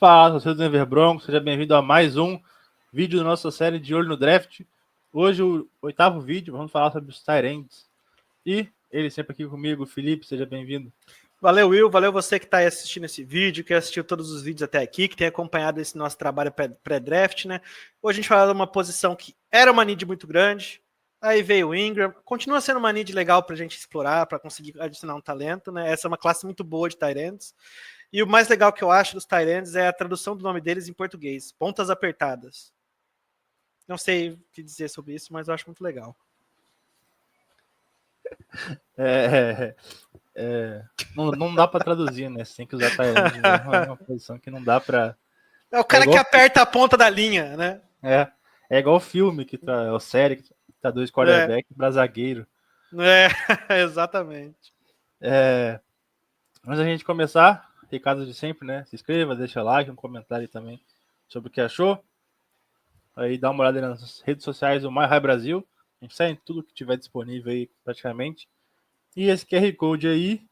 Fala, torcedor do Denver Broncos, seja bem-vindo a mais um vídeo da nossa série de Olho no Draft. Hoje, o 8º vídeo, vamos falar sobre os tight ends. E ele sempre aqui comigo, Felipe, seja bem-vindo. Valeu, Will, valeu você que está aí assistindo esse vídeo, que assistiu todos os vídeos até aqui, que tem acompanhado esse nosso trabalho pré-draft, né? Hoje a gente vai falar de uma posição que era uma need muito grande, aí veio o Ingram, continua sendo uma need legal para a gente explorar, para conseguir adicionar um talento, né? Essa é uma classe muito boa de tight ends. E o mais legal que eu acho dos tight ends é a tradução do nome deles em português, pontas apertadas. Não sei o que dizer sobre isso, mas eu acho muito legal. Não dá para traduzir, né? Você tem que usar tight end mesmo, é uma posição que não dá para... É o cara que aperta a ponta da linha, né? É igual o filme, é a série que traduz quarterback para zagueiro. Exatamente. Antes da gente começar, recado de sempre, né? Se inscreva, deixa like, um comentário também sobre o que achou. Aí dá uma olhada nas redes sociais do My High Brasil. A gente sai em tudo que tiver disponível aí praticamente. E esse QR Code aí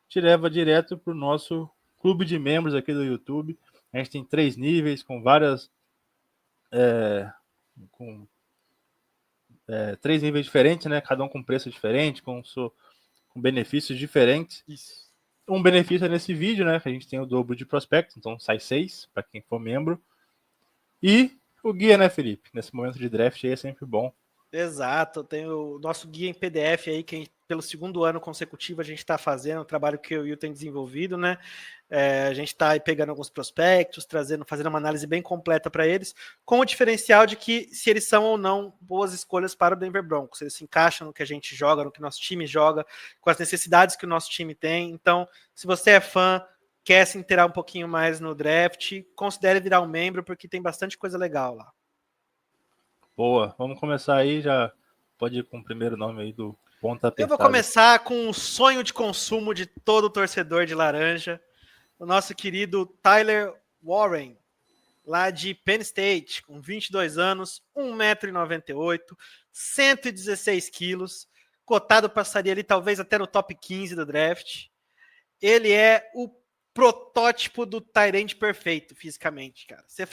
te leva direto para o nosso clube de membros aqui do YouTube. A gente tem 3 níveis com várias... 3 níveis diferentes, né? Cada um com preço diferente, com benefícios diferentes. Isso. Um benefício é nesse vídeo, né? Que a gente tem o dobro de prospectos, então sai 6 para quem for membro. E o guia, né, Felipe? Nesse momento de draft aí é sempre bom. Exato, tem o nosso guia em PDF aí, que pelo segundo ano consecutivo a gente está fazendo, o trabalho que o Will tem desenvolvido, né? A gente está aí pegando alguns prospectos, fazendo uma análise bem completa para eles, com o diferencial de que se eles são ou não boas escolhas para o Denver Broncos, se eles se encaixam no que a gente joga, no que o nosso time joga, com as necessidades que o nosso time tem. Então, se você é fã, quer se inteirar um pouquinho mais no draft, considere virar um membro, porque tem bastante coisa legal lá. Boa, vamos começar aí, já pode ir com o primeiro nome aí do ponta apertada. Eu vou começar com o sonho de consumo de todo torcedor de laranja, o nosso querido Tyler Warren, lá de Penn State, com 22 anos, 1,98 m, 116 quilos, cotado passaria ali talvez até no top 15 do draft. Ele é o protótipo do tight end perfeito fisicamente, cara. Você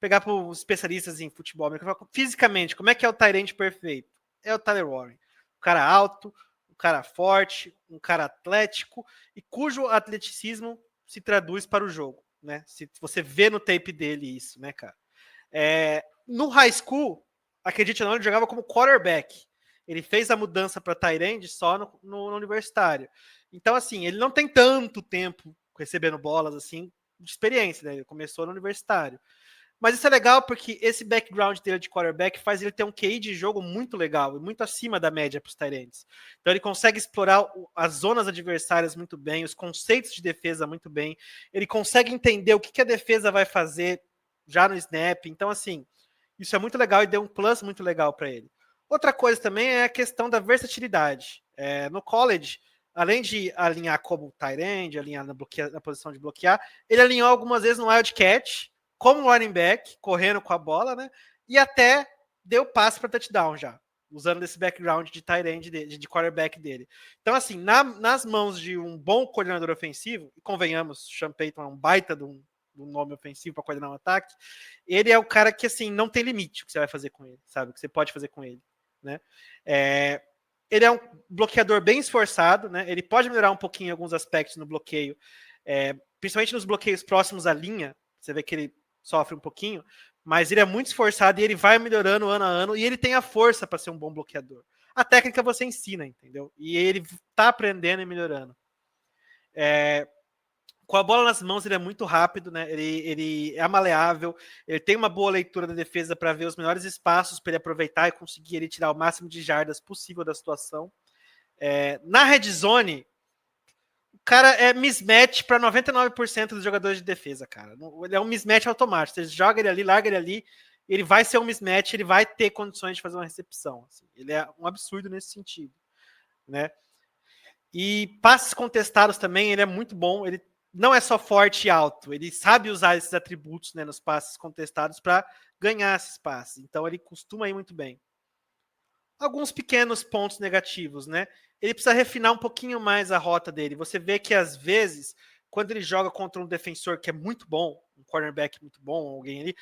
pegar para os especialistas em futebol, fisicamente, como é que é o tight end perfeito? É o Tyler Warren. Um cara alto, um cara forte, um cara atlético e cujo atleticismo se traduz para o jogo, né? Se você vê no tape dele isso, né, cara? No high school, acredite ou não, ele jogava como quarterback. Ele fez a mudança para tight end só no universitário. Então, assim, ele não tem tanto tempo recebendo bolas, assim, de experiência, né? Ele começou no universitário. Mas isso é legal porque esse background dele de quarterback faz ele ter um QI de jogo muito legal e muito acima da média para os tight ends. Então ele consegue explorar as zonas adversárias muito bem, os conceitos de defesa muito bem. Ele consegue entender o que a defesa vai fazer já no snap. Então, assim, isso é muito legal e deu um plus muito legal para ele. Outra coisa também é a questão da versatilidade. No college, além de alinhar como tight end, alinhar na posição de bloquear, ele alinhou algumas vezes no wildcat, como running back, correndo com a bola, né? E até deu passe para touchdown já, usando esse background de tight end, de quarterback dele. Então, assim, nas mãos de um bom coordenador ofensivo, e convenhamos, Sean Payton é um baita de um nome ofensivo para coordenar um ataque, ele é o cara que, assim, não tem limite o que você vai fazer com ele, sabe? O que você pode fazer com ele, né? Ele é um bloqueador bem esforçado, né? Ele pode melhorar um pouquinho em alguns aspectos no bloqueio, principalmente nos bloqueios próximos à linha. Você vê que ele sofre um pouquinho, mas ele é muito esforçado e ele vai melhorando ano a ano e ele tem a força para ser um bom bloqueador. A técnica você ensina, entendeu? E ele tá aprendendo e melhorando. Com a bola nas mãos, ele é muito rápido, né? Ele é maleável, ele tem uma boa leitura da defesa para ver os melhores espaços para ele aproveitar e conseguir ele tirar o máximo de jardas possível da situação. Na red zone, o cara é mismatch para 99% dos jogadores de defesa, cara. Ele é um mismatch automático. Você joga ele ali, larga ele ali, ele vai ser um mismatch, ele vai ter condições de fazer uma recepção. Assim. Ele é um absurdo nesse sentido, né? E passes contestados também, ele é muito bom. Ele não é só forte e alto, ele sabe usar esses atributos, né, nos passes contestados para ganhar esses passes. Então ele costuma ir muito bem. Alguns pequenos pontos negativos, né? Ele precisa refinar um pouquinho mais a rota dele. Você vê que às vezes, quando ele joga contra um defensor que é muito bom, um cornerback muito bom, alguém ali,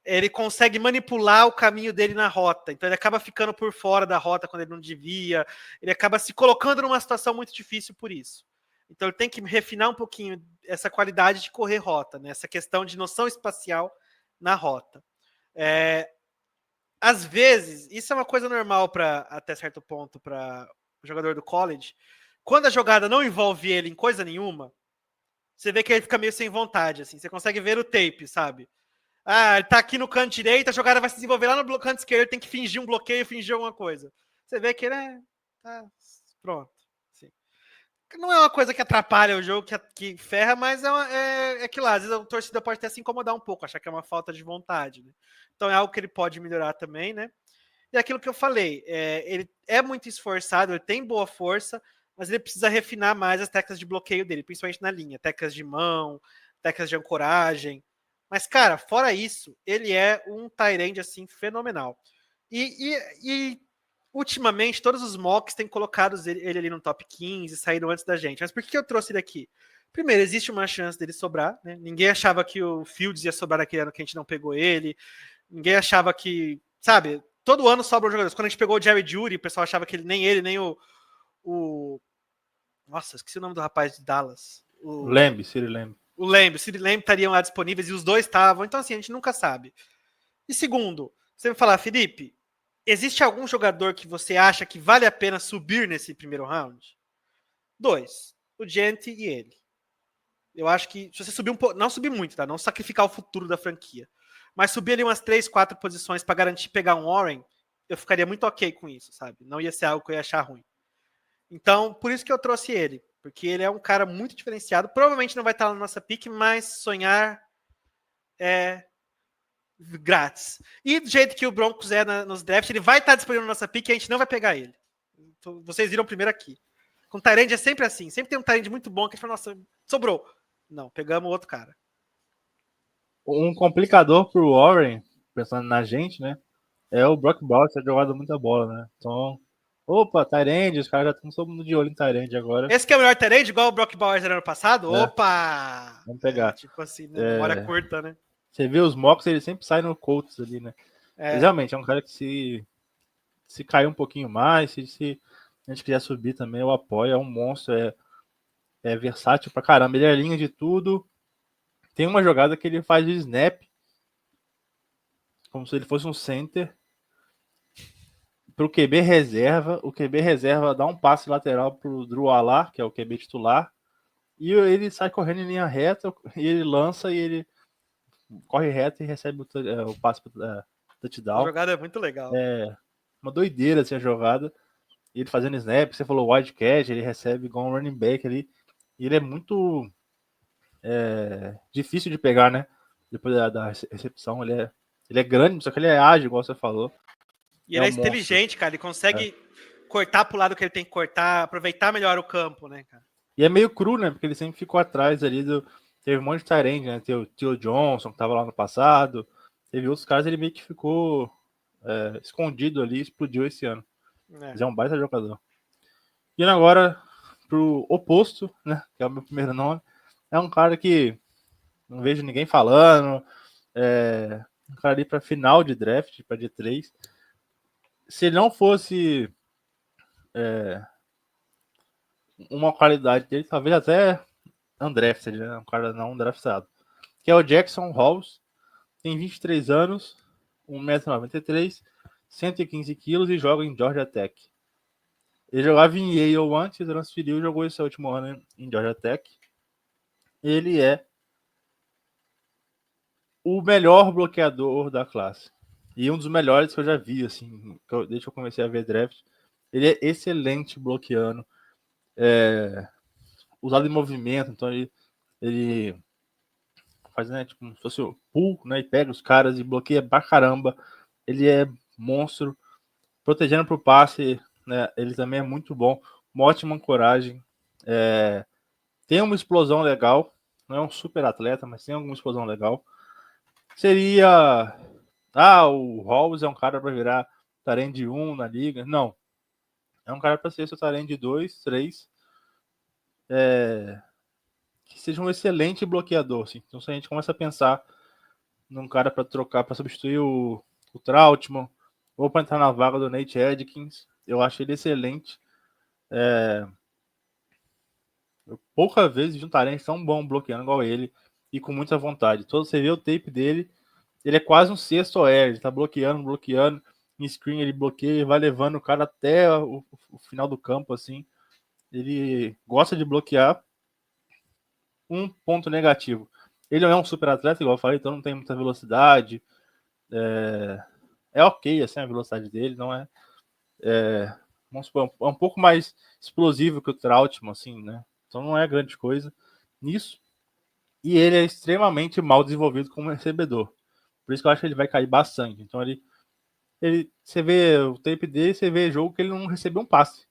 ele consegue manipular o caminho dele na rota. Então ele acaba ficando por fora da rota quando ele não devia. Ele acaba se colocando numa situação muito difícil por isso. Então ele tem que refinar um pouquinho essa qualidade de correr rota, né? Essa questão de noção espacial na rota. Às vezes, isso é uma coisa normal para até certo ponto para o jogador do college. Quando a jogada não envolve ele em coisa nenhuma, você vê que ele fica meio sem vontade, assim. Você consegue ver o tape, sabe? Ah, ele tá aqui no canto direito, a jogada vai se desenvolver lá no canto esquerdo, tem que fingir um bloqueio, fingir alguma coisa. Você vê que ele tá pronto. Assim. Não é uma coisa que atrapalha o jogo, que ferra, mas é que lá, às vezes a torcida pode até se incomodar um pouco, achar que é uma falta de vontade. Né? Então é algo que ele pode melhorar também, né? E aquilo que eu falei, ele é muito esforçado, ele tem boa força, mas ele precisa refinar mais as técnicas de bloqueio dele, principalmente na linha, técnicas de mão, técnicas de ancoragem. Mas, cara, fora isso, ele é um tight end, assim, fenomenal. E ultimamente, todos os mocks têm colocado ele ali no top 15, saíram antes da gente. Mas por que eu trouxe ele aqui? Primeiro, existe uma chance dele sobrar, né? Ninguém achava que o Fields ia sobrar naquele ano que a gente não pegou ele. Ninguém achava que, sabe, todo ano sobram jogadores. Quando a gente pegou o Jerry Jeudy, o pessoal achava que nem ele, nem o... Nossa, esqueci o nome do rapaz de Dallas. City Lamb. O City Lamb estariam lá disponíveis e os dois estavam. Então, assim, a gente nunca sabe. E segundo, você vai falar, Felipe, existe algum jogador que você acha que vale a pena subir nesse primeiro round? 2. O Gente e ele. Eu acho que se você subir um pouco, não subir muito, tá? Não sacrificar o futuro da franquia. Mas subir ali umas 3, 4 posições para garantir pegar um Warren, eu ficaria muito ok com isso, sabe? Não ia ser algo que eu ia achar ruim. Então, por isso que eu trouxe ele. Porque ele é um cara muito diferenciado. Provavelmente não vai estar na nossa pick, mas sonhar é grátis. E do jeito que o Broncos é nos drafts, ele vai estar disponível na nossa pick e a gente não vai pegar ele. Então, vocês viram primeiro aqui. Com Tyrande é sempre assim. Sempre tem um Tyrande muito bom que a gente fala, nossa, sobrou. Não, pegamos outro cara. Um complicador pro Warren, pensando na gente, né? É o Brock Bowers ter jogado muita bola, né? Então, opa, Tyrande, os caras já estão todo mundo de olho em Tyrande agora. Esse que é o melhor Tyrande, igual o Brock Bowers era ano passado? É. Opa! Vamos pegar. Tipo assim, né? Memória curta, né? Você vê os mocks, ele sempre sai no Colts ali, né? Mas realmente é um cara que se cair um pouquinho mais, se a gente quiser subir também, eu apoio. É um monstro, é versátil pra caramba. Ele é linha de tudo. Tem uma jogada que ele faz de snap, como se ele fosse um center, pro QB reserva. O QB reserva dá um passe lateral pro Drew Allar, que é o QB titular, e ele sai correndo em linha reta, e ele lança e ele corre reto e recebe o passe pro touchdown. A jogada é muito legal. É uma doideira assim, a jogada. E ele fazendo snap, você falou wildcat, ele recebe igual um running back ali. E ele é muito difícil de pegar, né? Depois da recepção, ele é grande, só que ele é ágil, igual você falou. E ele é inteligente, cara. Ele consegue cortar pro lado que ele tem que cortar, aproveitar melhor o campo, né, cara? E é meio cru, né? Porque ele sempre ficou atrás ali Teve um monte de Tyrande, né? Teve o Theo Johnson, que tava lá no passado. Teve outros caras, ele meio que ficou escondido ali e explodiu esse ano. Mas é um baita jogador. E agora, pro oposto, né? Que é o meu primeiro nome. É um cara que não vejo ninguém falando. Um cara ali para final de draft, para dia 3. Se ele não fosse uma qualidade dele, talvez até undrafted, né? Um cara não draftado. Que é o Jackson Halls. Tem 23 anos, 1,93m, 115 kg e joga em Georgia Tech. Ele jogava em Yale antes, transferiu e jogou esse último ano em Georgia Tech. Ele é o melhor bloqueador da classe. E um dos melhores que eu já vi, assim, desde que eu comecei a ver draft. Ele é excelente bloqueando. Usado em movimento, então ele faz, né, tipo, como se fosse o pull, né, e pega os caras e bloqueia pra caramba. Ele é monstro. Protegendo pro passe, né, ele também é muito bom. Uma ótima ancoragem. Tem uma explosão legal. Não é um super atleta, mas tem alguma explosão legal. Seria... o Halls é um cara para virar Tyrande 1 na liga. Não. É um cara para ser seu Tyrande 2, 3. que seja um excelente bloqueador. Assim. Então, se a gente começa a pensar num cara para trocar, para substituir o Trautmann, ou para entrar na vaga do Nate Edkins, eu acho ele excelente. Eu poucas vezes vi um Tyrande tão bom bloqueando igual ele e com muita vontade. Todo você vê o tape dele, ele é quase um sexto OL, ele tá bloqueando, em screen ele bloqueia, vai levando o cara até o final do campo, assim. Ele gosta de bloquear. Um ponto negativo. Ele não é um super atleta, igual eu falei, então não tem muita velocidade. É ok, assim, a velocidade dele, não é... vamos supor, é um pouco mais explosivo que o Trautmann, assim, né? Então não é grande coisa nisso. E ele é extremamente mal desenvolvido como recebedor. Por isso que eu acho que ele vai cair bastante. Então você vê o tape dele, você vê jogo que ele não recebeu um passe.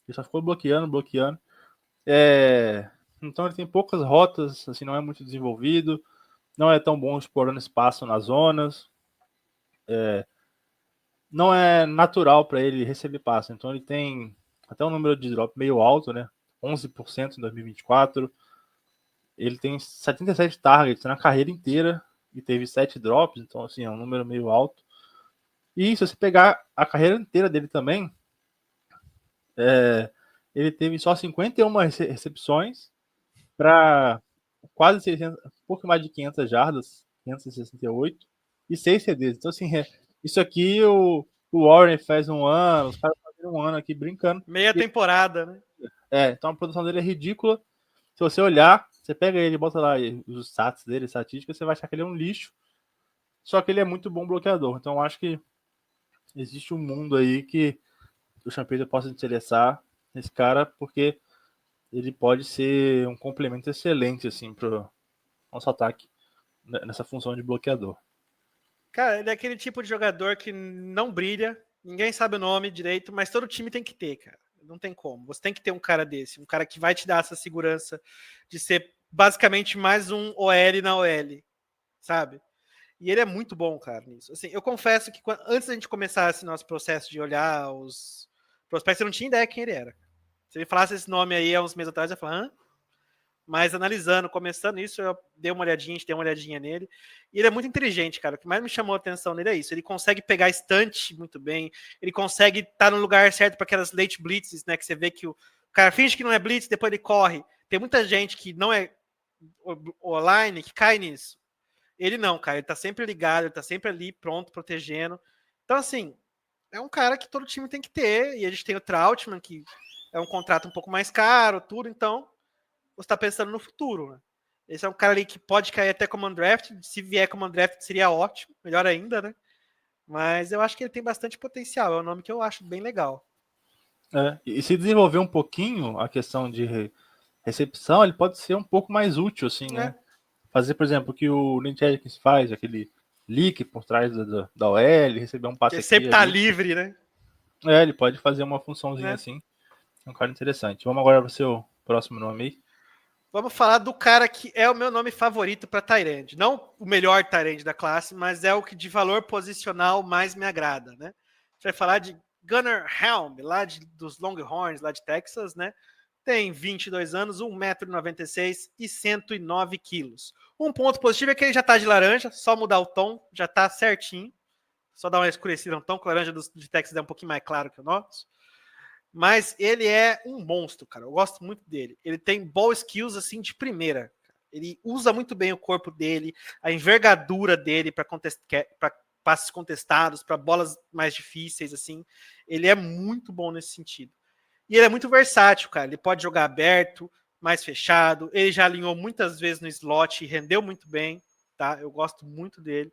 Ele só ficou bloqueando. Então ele tem poucas rotas, assim, não é muito desenvolvido. Não é tão bom explorando espaço nas zonas. Não é natural para ele receber passe. Então ele tem até um número de drop meio alto, né? 11% em 2024. Ele tem 77 targets na carreira inteira e teve 7 drops, então assim, é um número meio alto. E se você pegar a carreira inteira dele também, ele teve só 51 recepções para quase 600, um pouco mais de 500 jardas, 568, e 6 CDs. Então assim, isso aqui o Warren faz um ano, os caras fazem um ano aqui brincando. Meia temporada, né? Então a produção dele é ridícula. Se você olhar, você pega ele e bota lá os stats dele, estatísticas, você vai achar que ele é um lixo. Só que ele é muito bom bloqueador. Então eu acho que existe um mundo aí que o Champeta possa interessar nesse cara, porque ele pode ser um complemento excelente assim pro nosso ataque nessa função de bloqueador. Cara, ele é aquele tipo de jogador que não brilha, ninguém sabe o nome direito, mas todo time tem que ter, cara. Não tem como. Você tem que ter um cara desse, um cara que vai te dar essa segurança de ser basicamente mais um OL na OL, sabe? E ele é muito bom, cara, nisso. Assim, eu confesso que antes da gente começar esse nosso processo de olhar os prospectos, eu não tinha ideia quem ele era. Se ele falasse esse nome aí há uns meses atrás, eu ia falar, hã? Mas analisando, começando isso, eu dei uma olhadinha, a gente deu uma olhadinha nele. E ele é muito inteligente, cara. O que mais me chamou a atenção nele é isso. Ele consegue pegar estante muito bem. Ele consegue estar no lugar certo para aquelas late blitzes, né? Que você vê que o cara finge que não é blitz, depois ele corre. Tem muita gente que não é online que cai nisso. Ele não, cara. Ele tá sempre ligado, ele tá sempre ali, pronto, protegendo. Então, assim, é um cara que todo time tem que ter. E a gente tem o Trautmann, que é um contrato um pouco mais caro, tudo. Então, você está pensando no futuro, né? Esse é um cara ali que pode cair até como draft. Se vier como draft, seria ótimo, melhor ainda, né? Mas eu acho que ele tem bastante potencial. É um nome que eu acho bem legal. E se desenvolver um pouquinho a questão de recepção, ele pode ser um pouco mais útil, assim, né? Fazer, por exemplo, o que o Nate Edkins faz, aquele leak por trás da OL, receber um passe Ele aqui sempre tá ali. livre, né? Ele pode fazer uma funçãozinha assim. É um cara interessante. Vamos agora para o seu próximo nome aí. Vamos falar do cara que é o meu nome favorito para Tyrande. Não o melhor Tyrande da classe, mas é o que de valor posicional mais me agrada, né? A gente vai falar de Gunnar Helm, dos Longhorns, lá de Texas, né? Tem 22 anos, 1,96 m e 109 quilos. Um ponto positivo é que ele já tá de laranja, só mudar o tom, já tá certinho. Só dar uma escurecida no tom, que o laranja de Texas é um pouquinho mais claro que o nosso. Mas ele é um monstro, cara. Eu gosto muito dele. Ele tem ball skills assim de primeira. Ele usa muito bem o corpo dele, a envergadura dele para passes contestados, para bolas mais difíceis, assim. Ele é muito bom nesse sentido. E ele é muito versátil, cara. Ele pode jogar aberto, mais fechado. Ele já alinhou muitas vezes no slot e rendeu muito bem, tá? Eu gosto muito dele.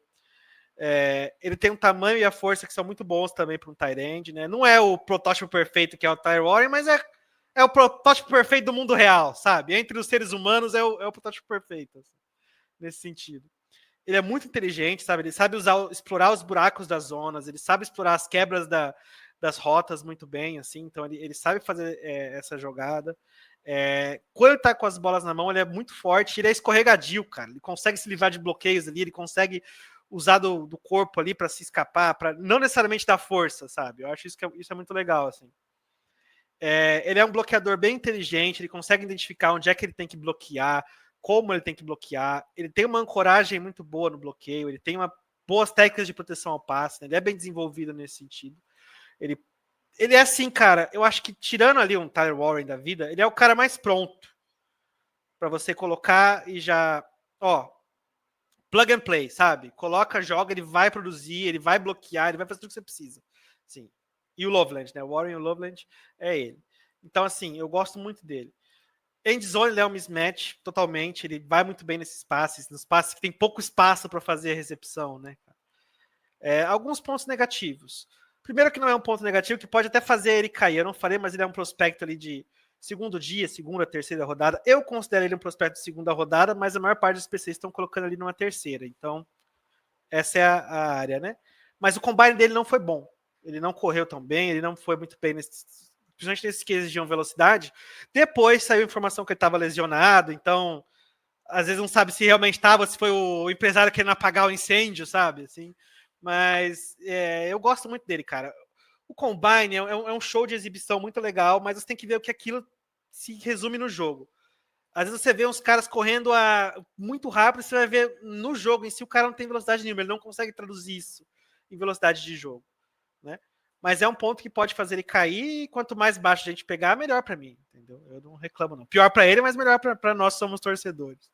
Ele tem um tamanho e a força que são muito bons também para um tight end, né? Não é o protótipo perfeito que é o Tyler Warren, mas é o protótipo perfeito do mundo real, sabe? Entre os seres humanos é o protótipo perfeito, assim, nesse sentido. Ele é muito inteligente, sabe? Ele sabe explorar os buracos das zonas, ele sabe explorar as quebras das rotas muito bem, assim. Então ele sabe fazer essa jogada. Quando ele tá com as bolas na mão, ele é muito forte, ele é escorregadio, cara. Ele consegue se livrar de bloqueios ali, ele consegue usar do corpo ali para se escapar, para não necessariamente dar força, sabe? Eu acho isso é muito legal, assim. Ele é um bloqueador bem inteligente, ele consegue identificar onde é que ele tem que bloquear, como ele tem que bloquear, ele tem uma ancoragem muito boa no bloqueio, ele tem boas técnicas de proteção ao passe, né? Ele é bem desenvolvido nesse sentido. Ele é assim, cara, eu acho que tirando ali um Tyler Warren da vida, ele é o cara mais pronto para você colocar e já, plug and play, sabe? Coloca, joga, ele vai produzir, ele vai bloquear, ele vai fazer tudo que você precisa. Sim. E o Loveland, né? O Warren e o Loveland é ele. Então, assim, eu gosto muito dele. Endzone, ele é um mismatch totalmente, ele vai muito bem nesses passes, nos passes que tem pouco espaço para fazer a recepção, né? Alguns pontos negativos. Primeiro que não é um ponto negativo, que pode até fazer ele cair. Eu não falei, mas ele é um prospecto ali de segundo dia, segunda, terceira rodada. Eu considero ele um prospecto de segunda rodada, mas a maior parte dos PCs estão colocando ali numa terceira. Então, essa é a área, né? Mas o combine dele não foi bom. Ele não correu tão bem, ele não foi muito bem, principalmente nesses que exigiam velocidade. Depois saiu a informação que ele estava lesionado, então, às vezes não sabe se realmente estava, se foi o empresário querendo apagar o incêndio, sabe? Assim, mas eu gosto muito dele, cara. O Combine é um show de exibição muito legal, mas você tem que ver o que aquilo se resume no jogo. Às vezes você vê uns caras correndo muito rápido, você vai ver no jogo em si o cara não tem velocidade nenhuma, ele não consegue traduzir isso em velocidade de jogo, né? Mas é um ponto que pode fazer ele cair, e quanto mais baixo a gente pegar, melhor para mim, entendeu? Eu não reclamo não. Pior para ele, mas melhor para nós somos torcedores.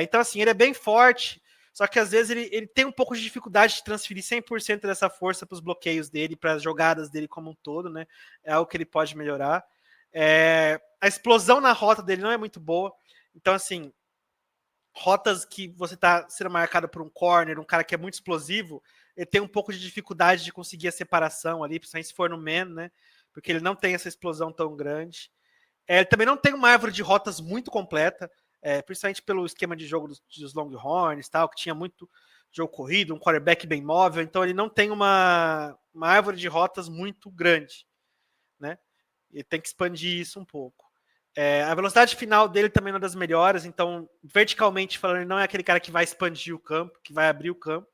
Então assim, ele é bem forte, só que às vezes ele tem um pouco de dificuldade de transferir 100% dessa força para os bloqueios dele, para as jogadas dele como um todo, né? É algo que ele pode melhorar. A explosão na rota dele não é muito boa. Então, assim, rotas que você está sendo marcado por um corner, um cara que é muito explosivo, ele tem um pouco de dificuldade de conseguir a separação ali, principalmente se for no man, né? Porque ele não tem essa explosão tão grande. Ele também não tem uma árvore de rotas muito completa, principalmente pelo esquema de jogo dos Longhorns, tal, que tinha muito jogo corrido, um quarterback bem móvel, então ele não tem uma árvore de rotas muito grande, né? Ele tem que expandir isso um pouco. A velocidade final dele também é uma das melhores, então, verticalmente falando, ele não é aquele cara que vai expandir o campo, que vai abrir o campo.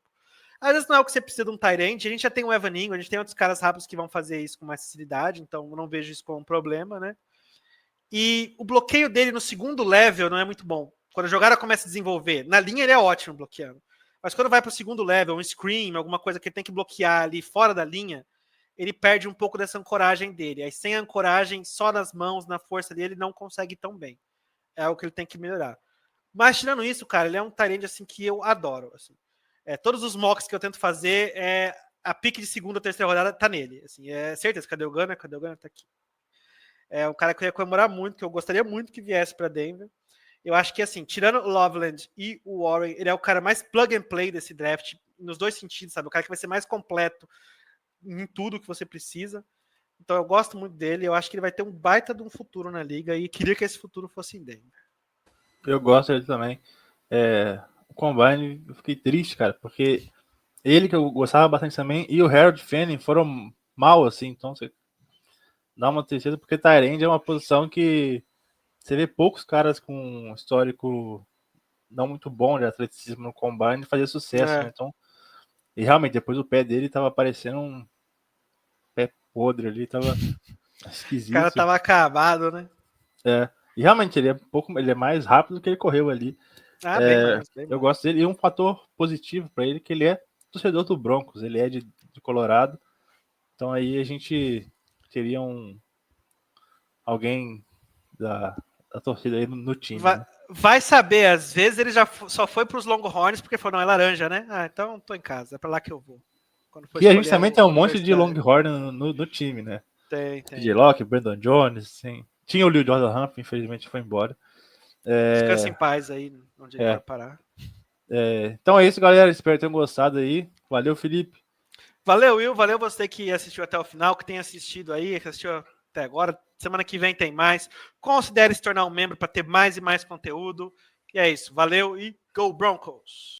Às vezes não é o que você precisa de um tight end, a gente já tem o Evan Ingram, a gente tem outros caras rápidos que vão fazer isso com mais facilidade, então eu não vejo isso como um problema, né? E o bloqueio dele no segundo level não é muito bom. Quando a jogada começa a desenvolver, na linha ele é ótimo bloqueando, mas quando vai para o segundo level, um screen, alguma coisa que ele tem que bloquear ali fora da linha, ele perde um pouco dessa ancoragem dele. Aí sem ancoragem, só nas mãos, na força dele, ele não consegue tão bem. É algo que ele tem que melhorar. Mas tirando isso, cara, ele é um tight end assim, que eu adoro. Assim. Todos os mocks que eu tento fazer, a pique de segunda ou terceira rodada tá nele. Assim, certeza, cadê o Gunner? Cadê o Gunner? Tá aqui. É um cara que eu ia comemorar muito, que eu gostaria muito que viesse para Denver. Eu acho que, assim, tirando o Loveland e o Warren, ele é o cara mais plug and play desse draft, nos dois sentidos, sabe? O cara que vai ser mais completo em tudo que você precisa. Então eu gosto muito dele, eu acho que ele vai ter um baita de um futuro na liga e queria que esse futuro fosse em Denver. Eu gosto dele também. O Combine, eu fiquei triste, cara, porque ele que eu gostava bastante também e o Harold Fanning foram mal, assim, então você dá uma tristeza, porque tight end é uma posição que você vê poucos caras com histórico não muito bom de atleticismo no Combine fazer sucesso, né? Então, e realmente, depois o pé dele tava parecendo um pé podre ali, tava esquisito. O cara tava acabado, né? E realmente, ele é mais rápido do que ele correu ali. Bem mais. Eu gosto dele, e um fator positivo para ele, que ele é torcedor do Broncos, ele é de Colorado, então aí a gente teria alguém da torcida aí no time. Vai saber, às vezes ele já só foi para os Longhorns porque falou, não, é laranja, né? Então tô em casa, é para lá que eu vou. E a gente também tem um monte de Longhorn no time, né? Tem. TJ Locke, Brandon Jones, sim. Tinha o Lil Jordan Humphrey, infelizmente foi embora. Descansa em paz aí, onde ele vai parar. Então é isso, galera. Espero que tenham gostado aí. Valeu, Felipe. Valeu, Will. Valeu você que assistiu até o final, que tem assistido aí, que assistiu até agora. Semana que vem tem mais. Considere se tornar um membro para ter mais e mais conteúdo. E é isso. Valeu e Go Broncos!